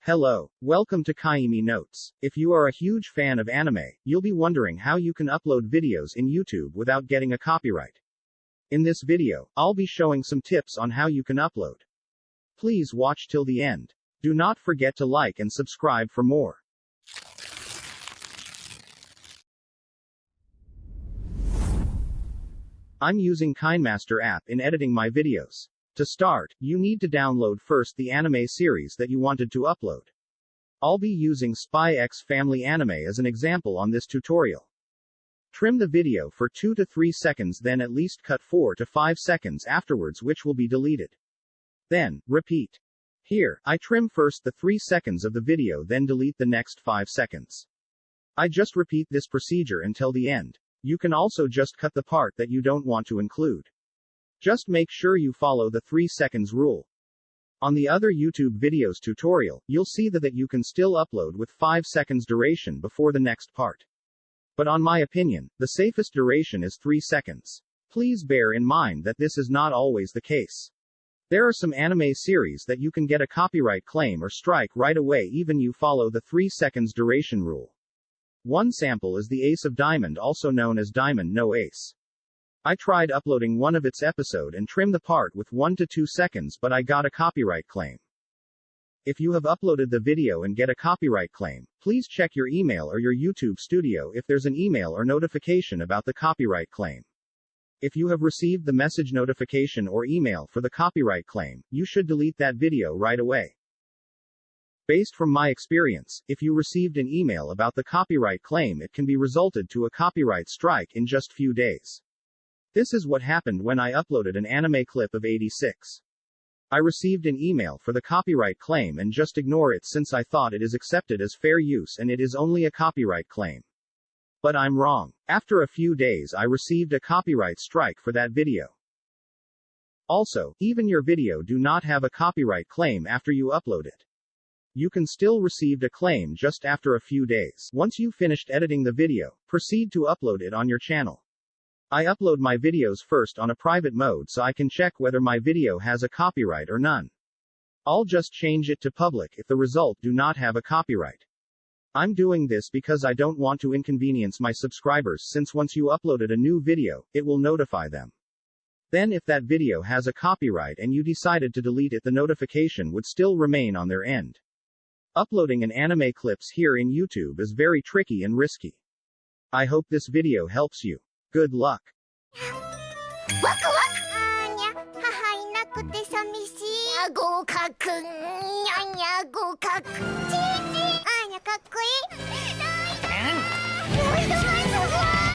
Hello, welcome to KeiimiNotes. If you are a huge fan of anime, you'll be wondering how you can upload videos in YouTube without getting a copyright. In this video, I'll be showing some tips on how you can upload. Please watch till the end. Do not forget to like and subscribe for more. I'm using KeiimiMaster app in editing my videos. To start, you need to download first the anime series that you wanted to upload. I'll be using Spy X Family anime as an example on this tutorial. Trim the video for 2 to 3 seconds, then at least cut 4 to 5 seconds afterwards, which will be deleted. Then, repeat. Here, I trim first the 3 seconds of the video, then delete the next 5 seconds. I just repeat this procedure until the end. You can also just cut the part that you don't want to include. Just make sure you follow the 3 seconds rule. On the other YouTube videos tutorial, you'll see that you can still upload with 5 seconds duration before the next part. But on my opinion, the safest duration is 3 seconds. Please bear in mind that this is not always the case. There are some anime series that you can get a copyright claim or strike right away even you follow the 3 seconds duration rule. One sample is the Ace of Diamond, also known as Diamond no Ace. I tried uploading one of its episode and trim the part with 1 to 2 seconds, but I got a copyright claim. If you have uploaded the video and get a copyright claim, please check your email or your YouTube studio if there's an email or notification about the copyright claim. If you have received the message notification or email for the copyright claim, you should delete that video right away. Based from my experience, if you received an email about the copyright claim, it can be resulted to a copyright strike in just few days. This is what happened when I uploaded an anime clip of 86. I received an email for the copyright claim and just ignore it since I thought it is accepted as fair use and it is only a copyright claim. But I'm wrong. After a few days I received a copyright strike for that video. Also, even your video do not have a copyright claim after you upload it. You can still receive a claim just after a few days. Once you finished editing the video, proceed to upload it on your channel. I upload my videos first on a private mode so I can check whether my video has a copyright or none. I'll just change it to public if the result do not have a copyright. I'm doing this because I don't want to inconvenience my subscribers, since once you uploaded a new video, it will notify them. Then if that video has a copyright and you decided to delete it, the notification would still remain on their end. Uploading an anime clips here in YouTube is very tricky and risky. I hope this video helps you. Good luck. ワクワクあーにゃ母いなくて寂しい合格にゃにゃ合格チーチーあーにゃかっこいい大好き